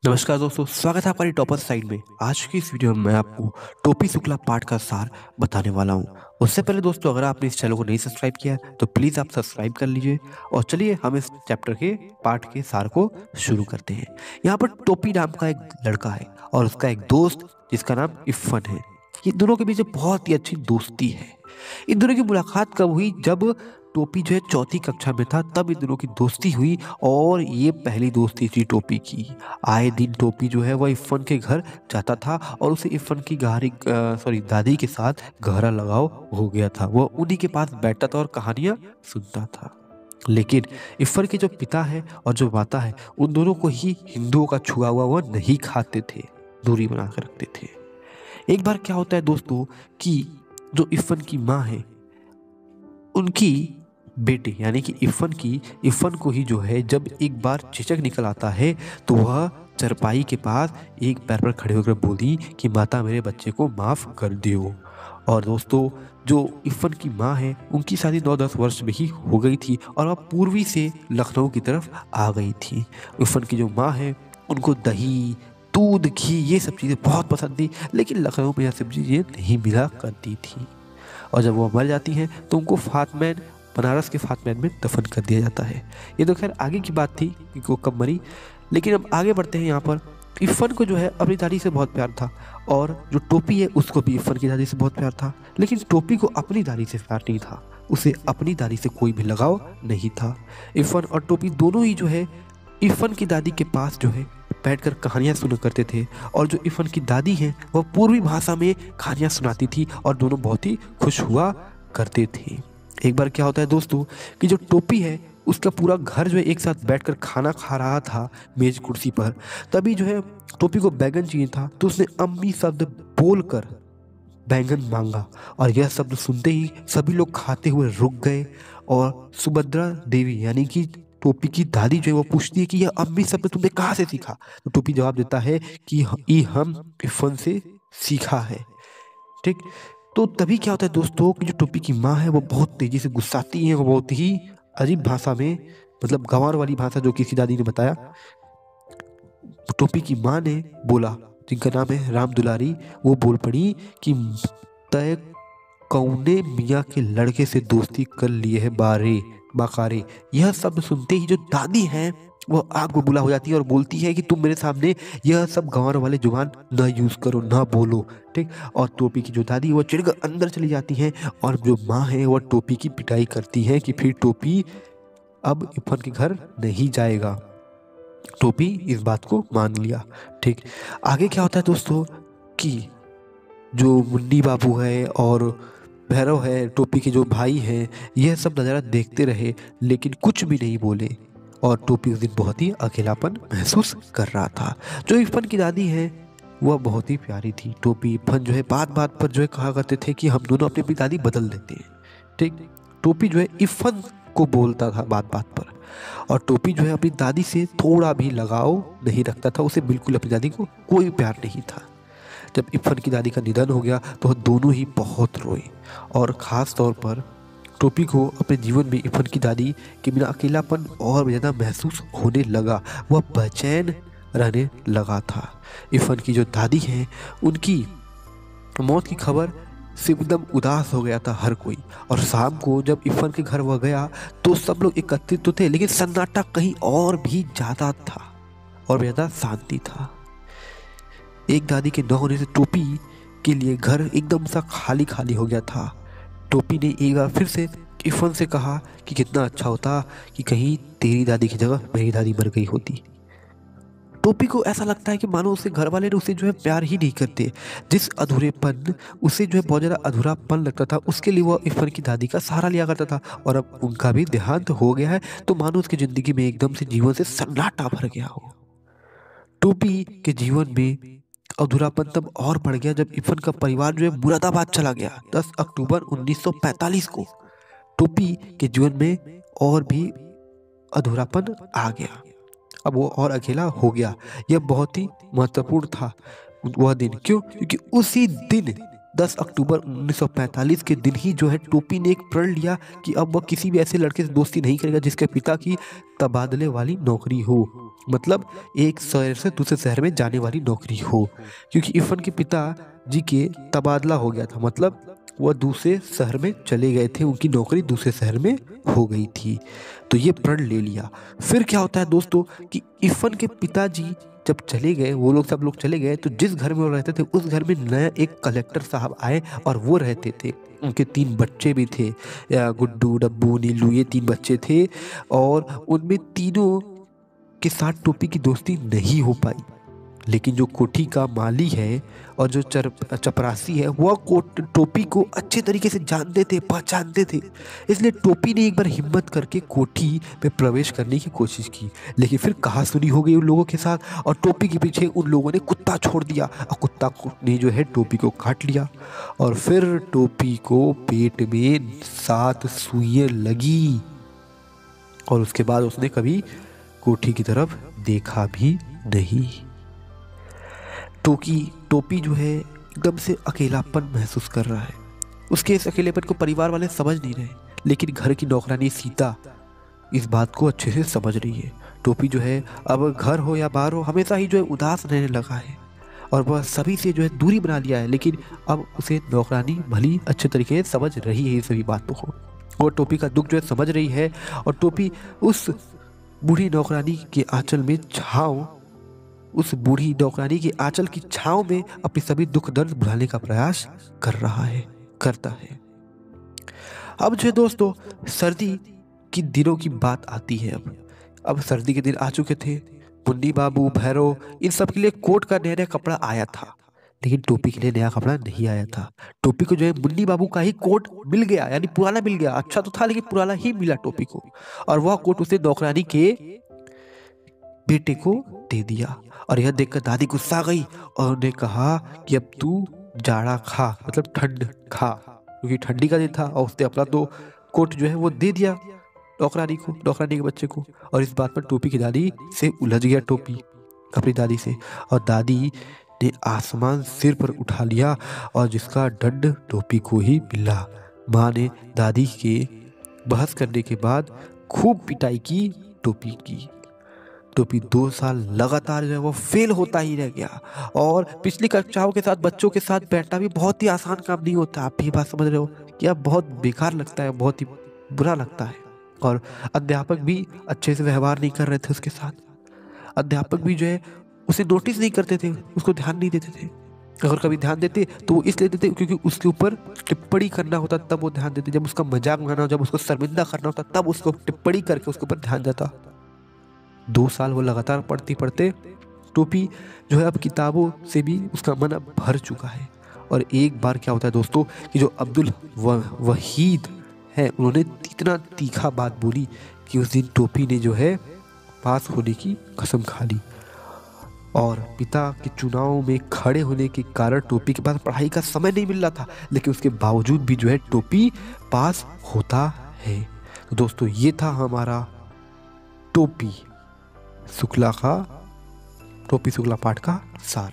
नमस्कार दोस्तों, स्वागत है हमारी टॉपर साइड में। आज की इस वीडियो में मैं आपको टोपी शुक्ला पाठ का सार बताने वाला हूँ। उससे पहले दोस्तों, अगर आपने इस चैनल को नहीं सब्सक्राइब किया है तो प्लीज़ आप सब्सक्राइब कर लीजिए। और चलिए हम इस चैप्टर के पाठ के सार को शुरू करते हैं। यहाँ पर टोपी नाम का एक लड़का है और उसका एक दोस्त जिसका नाम इफ़न है। ये दोनों के बीच बहुत ही अच्छी दोस्ती है। इन दोनों की मुलाकात कब हुई? जब टोपी जो है चौथी कक्षा में था, तब इन दोनों की दोस्ती हुई। और ये पहली दोस्ती थी टोपी की। आए दिन टोपी जो है वह इफ़न के घर जाता था और उसे इफ़न की दादी के साथ गहरा लगाव हो गया था। वह उन्हीं के पास बैठता था और कहानियां सुनता था। लेकिन इफ़न के जो पिता है और जो माता है, उन दोनों को ही हिंदुओं का छुआ हुआ वह नहीं खाते थे, दूरी बना कर रखते थे। एक बार क्या होता है दोस्तों कि जो इफ़न की माँ है, उनकी बेटे यानी कि इफ़न को ही जो है जब एक बार झिझक निकल आता है, तो वह चरपाई के पास एक पैर पर खड़े होकर बोली कि माता, मेरे बच्चे को माफ़ कर दो। और दोस्तों, जो इफ़न की माँ है, उनकी शादी 9-10 वर्ष में ही हो गई थी और वह पूर्वी से लखनऊ की तरफ आ गई थी। इफ़न की जो माँ है, उनको दही, दूध, घी ये सब चीज़ें बहुत पसंद थी, लेकिन लखनऊ में यह सब चीज़ें नहीं मिला करती थी। और जब वो मर जाती हैं तो उनको फातमैन, बनारस के फातमैन में दफन कर दिया जाता है। ये तो खैर आगे की बात थी कि वो कब मरी। लेकिन अब आगे बढ़ते हैं। यहाँ पर इफ़न को जो है अपनी दादी से बहुत प्यार था और जो टोपी है उसको भी इफ़न की दादी से बहुत प्यार था। लेकिन टोपी को अपनी दादी से प्यार नहीं था, उसे अपनी दादी से कोई भी लगाव नहीं था। इफ़न और टोपी दोनों ही जो है इफ़न की दादी के पास जो है बैठकर कहानियाँ सुना करते थे। और जो इफ़न की दादी हैं वह पूर्वी भाषा में कहानियाँ सुनाती थी और दोनों बहुत ही खुश हुआ करते थे। एक बार क्या होता है दोस्तों कि जो टोपी है, उसका पूरा घर जो है एक साथ बैठकर खाना खा रहा था मेज कुर्सी पर। तभी जो है टोपी को बैगन चाहिए था, तो उसने अम्मी शब्द बोलकर बैंगन मांगा। और यह शब्द सुनते ही सभी लोग खाते हुए रुक गए। और सुभद्रा देवी यानी कि टोपी की दादी जो है वो पूछती है कि यह अम्मी शब्द तुमने कहाँ से सीखा? तो टोपी जवाब देता है कि ये हम इफ़न से सीखा है। ठीक। तो तभी क्या होता है दोस्तों कि जो टोपी की माँ है वो बहुत तेजी से गुस्साती है। वो बहुत ही अजीब भाषा में, मतलब गंवार वाली भाषा जो किसी दादी ने बताया, टोपी की माँ ने बोला, जिनका नाम है राम दुलारी, वो बोल पड़ी कि तय कौने मियाँ के लड़के से दोस्ती कर लिए है बारे बाकारे। यह शब्द सुनते ही जो दादी हैं वो आग बबूला हो जाती है और बोलती है कि तुम मेरे सामने यह सब गंवार वाले जुबान ना यूज करो, ना बोलो। ठीक। और टोपी की जो दादी है वो चिढ़कर अंदर चली जाती है और जो माँ है वो टोपी की पिटाई करती है कि फिर टोपी अब इफ़न के घर नहीं जाएगा। टोपी इस बात को मान लिया। ठीक। आगे क्या होता है दोस्तों कि जो मुन्नी बाबू है और भैरव है, टोपी के जो भाई हैं, यह सब नज़ारा देखते रहे लेकिन कुछ भी नहीं बोले। और टोपी उस दिन बहुत ही अकेलापन महसूस कर रहा था। जो इफ़न की दादी है वह बहुत ही प्यारी थी। टोपी इफ़न जो है बात बात पर जो है कहा करते थे कि हम दोनों अपनी अपनी दादी बदल देते हैं। ठीक। टोपी जो है इफ़न को बोलता था बात बात पर। और टोपी जो है अपनी दादी से थोड़ा भी लगाव नहीं रखता था, उसे बिल्कुल अपनी दादी को कोई प्यार नहीं था। जब इफ़न की दादी का निधन हो गया तो वह दोनों ही बहुत रोए। और ख़ास तौर पर टोपी को अपने जीवन में इफ़न की दादी के बिना अकेलापन और भी ज़्यादा महसूस होने लगा। वह बेचैन रहने लगा था। इफ़न की जो दादी हैं, उनकी मौत की खबर से एकदम उदास हो गया था हर कोई। और शाम को जब इफ़न के घर वह गया तो सब लोग एकत्रित तो थे, लेकिन सन्नाटा कहीं और भी ज़्यादा था और भी ज़्यादा शांति था। एक दादी के न होने से टोपी के लिए घर एकदम सा खाली खाली हो गया था। टोपी ने एक बार फिर से इफ़न से कहा कि कितना अच्छा होता कि कहीं तेरी दादी की जगह मेरी दादी मर गई होती। टोपी को ऐसा लगता है कि मानो उसके घर वाले ने उसे जो है प्यार ही नहीं करते। जिस अधूरेपन उसे जो है बहुत ज़्यादा अधूरापन लगता था, उसके लिए वो इफ़न की दादी का सहारा लिया करता था। और अब उनका भी देहांत हो गया है तो मानो उसकी ज़िंदगी में एकदम से जीवन से सन्नाटा भर गया हो। टोपी के जीवन में अधूरापन तब और बढ़ गया जब इफ़न का परिवार जो है मुरादाबाद चला गया 10 अक्टूबर 1945 को। टोपी के जीवन में और भी अधूरापन आ गया। अब वो और अकेला हो गया। यह बहुत ही महत्वपूर्ण था वह दिन। क्यों? क्योंकि उसी दिन 10 अक्टूबर 1945 के दिन ही जो है टोपी ने एक प्रण लिया कि अब वह किसी भी ऐसे लड़के से दोस्ती नहीं करेगा जिसके पिता की तबादले वाली नौकरी हो, मतलब एक शहर से दूसरे शहर में जाने वाली नौकरी हो, क्योंकि इरफान के पिता जी के तबादला हो गया था, मतलब वह दूसरे शहर में चले गए थे, उनकी नौकरी दूसरे शहर में हो गई थी। तो ये प्रण ले लिया। फिर क्या होता है दोस्तों कि इरफान के पिताजी जब चले गए, वो लोग सब लोग चले गए, तो जिस घर में वो रहते थे उस घर में नया एक कलेक्टर साहब आए और वो रहते थे। उनके 3 बच्चे भी थे, गुड्डू, डब्बू, नीलू, ये 3 बच्चे थे और उनमें तीनों के साथ टोपी की दोस्ती नहीं हो पाई। लेकिन जो कोठी का माली है और जो चपरासी है वह टोपी को अच्छे तरीके से जानते थे, पहचानते थे, इसलिए टोपी ने एक बार हिम्मत करके कोठी में प्रवेश करने की कोशिश की। लेकिन फिर कहासुनी हो गई उन लोगों के साथ और टोपी के पीछे उन लोगों ने कुत्ता छोड़ दिया और कुत्ता ने जो है टोपी को काट लिया और फिर टोपी को पेट में 7 सुइयां लगी और उसके बाद उसने कभी कोठी की तरफ देखा भी नहीं। टोपी जो है एकदम से अकेलापन महसूस कर रहा है। उसके इस अकेलेपन को परिवार वाले समझ नहीं रहे, लेकिन घर की नौकरानी सीता इस बात को अच्छे से समझ रही है। टोपी जो है अब घर हो या बाहर हो हमेशा ही जो है उदास रहने लगा है और वह सभी से जो है दूरी बना लिया है, लेकिन अब उसे नौकरानी भली अच्छे तरीके से समझ रही है ये सभी बातों को। वो टोपी का दुख जो है समझ रही है और टोपी उस बूढ़ी नौकरानी के आंचल की छांव में अपनी सभी दुख दर्द भुलाने का प्रयास करता है। अब जो दोस्तों सर्दी की दिनों की बात आती है। अब सर्दी के दिन आ चुके थे। मुन्नी बाबू, भैरव, इन सब के लिए कोट का नया कपड़ा आया था, लेकिन टोपी के लिए नया कपड़ा नहीं आया था। टोपी को जो है मुन्नी बाबू का ही कोट मिल गया, यानी पुराना मिल गया। अच्छा तो था लेकिन पुराना ही मिला टोपी को, और वह कोट उसे नौकरानी के बेटे को दे दिया। और यह देखकर दादी गुस्सा गई और उन्हें कहा कि अब तू जाड़ा खा, मतलब ठंड खा, क्योंकि ठंडी का दिन था। और उसने अपना तो कोट जो है वो दे दिया नौकरानी के बच्चे को। और इस बात पर टोपी की दादी से उलझ गया टोपी अपनी दादी से, और दादी ने आसमान सिर पर उठा लिया और जिसका दंड टोपी को ही मिला। माँ ने दादी के बहस करने के बाद खूब पिटाई की टोपी की। टोपी 2 साल लगातार जो है वो फेल होता ही रह गया। और पिछली कक्षाओं के साथ बच्चों के साथ बैठना भी बहुत ही आसान काम नहीं होता। आप भी ये बात समझ रहे हो कि अब बहुत बेकार लगता है, बहुत ही बुरा लगता है। और अध्यापक भी अच्छे से व्यवहार नहीं कर रहे थे उसके साथ। अध्यापक भी जो है उसे नोटिस नहीं करते थे, उसको ध्यान नहीं देते थे। अगर कभी ध्यान देते तो वो इसलिए देते क्योंकि उसके ऊपर टिप्पणी करना होता, तब वो ध्यान देते। जब उसका मजाक बनाना हो, जब उसको शर्मिंदा करना होता, तब उसको टिप्पणी करके उसके ऊपर ध्यान जाता। 2 साल वो लगातार पढ़ते टोपी जो है अब किताबों से भी उसका मन अब भर चुका है। और एक बार क्या होता है दोस्तों कि जो अब्दुल वहीद है, उन्होंने इतना तीखा बात बोली कि उस दिन टोपी ने जो है पास होने की कसम खा ली। और पिता के चुनाव में खड़े होने के कारण टोपी के पास पढ़ाई का समय नहीं मिल रहा था, लेकिन उसके बावजूद भी जो है टोपी पास होता है। तो दोस्तों ये था हमारा टोपी शुक्ला पाठ का सार।